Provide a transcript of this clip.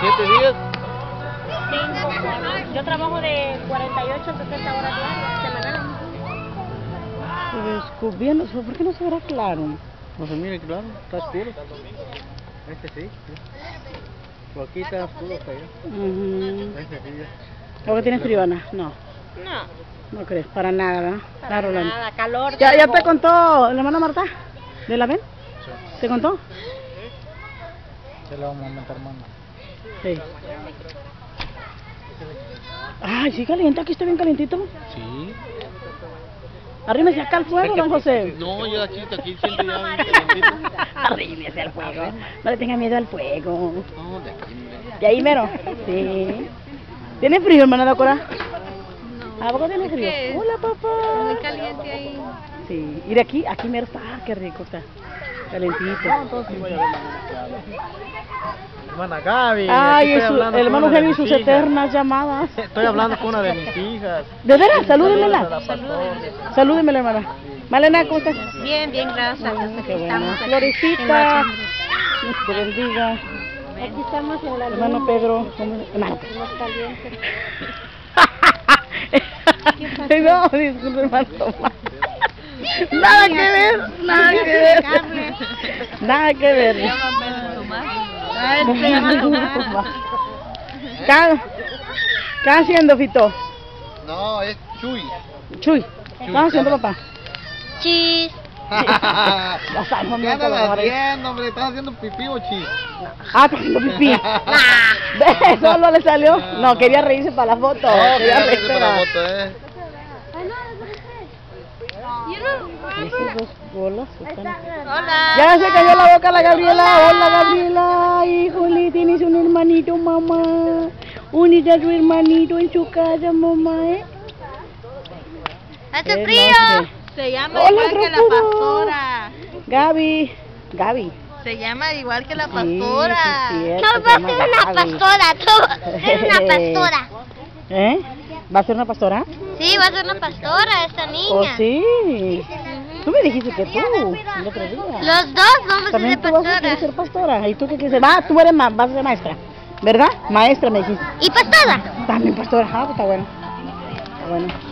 7 días. 5, 4. Yo trabajo de 48 a 60 horas diarias, semanales. Pero bien, ¿por qué no se verá claro? No se mire claro, está oscuro. Este sí. Por aquí está oscuro hasta allá. Este sí ya. ¿Ahora tienes frío, Ana? No. No, No crees, para nada, ¿verdad? para Rolando. nada, calor. ¿Ya te contó la hermana Marta? ¿De la ven? Sí. ¿Te contó? Se le vamos a aumentar mano. Sí. Ay, sí, caliente, aquí está bien calientito. Sí. Arrímese acá al fuego, don José. No, yo aquí siento ya bien calentito. Arrímese al fuego. No le tenga miedo al fuego. No, de aquí, mire. ¿Y ahí mero? Sí. ¿Tiene frío, hermana Docora? No. ¿A poco tiene frío? Hola, papá. Muy caliente ahí. Sí. Y de aquí mero está. Qué rico está. Calentito. Entonces voy a ver mañana qué hablo. Hermana Gaby. Ay, aquí estoy hablando el con hermano una de Gaby y mis sus hijas. eternas llamadas. Estoy hablando con una de mis hijas. ¿De veras? Saludos a Salúdemela. la pastora. Salúdemela, hermana. Malena, ¿cómo estás? Bien, bien, gracias. Qué bueno. Florecita. Dios te bendiga. Aquí estamos en la Hermano Pedro. Hermano Pedro. Los calientes. No, disculpe, hermano Tomás. Nada que ver, nada que ver. Nada que ver. ¿Qué haciendo, Fito? No, es Chuy. Chuy, ¿qué estás haciendo, papá? Chis. Ya sabemos, ¿Qué no andas te haciendo, hombre? ¿Estás haciendo pipí o chi? Ah, está haciendo pipí. ¿Solo le salió? No, quería reírse para la foto. Quería reírse para la foto, Esas dos bolas están... Hola. Ya se cayó la boca la Gabriela. Hola, Gabriela. Híjole, tienes un hermanito, mamá. Unita a tu hermanito en su casa, mamá, ¿eh? Hace No frío. sé. Se llama Hola, igual que la Trapuro. pastora. Gaby. Se llama igual que la Sí, pastora. sí, cierto, No, se va a llama ser una Gaby. pastora. Tú eres una pastora. ¿Eh? ¿Va a ser una pastora? Sí, va a ser una pastora esta ¿Oh, niña. sí? Tú me dijiste que tú, el otro día. Los dos vamos a ser También tú vas a querer pastoras. ser pastora. ¿Y tú qué quieres ser? Tú eres vas a ser maestra, ¿verdad? Maestra me dijiste. ¿Y pastora? También pastora. Ah, pues está bueno. Está bueno.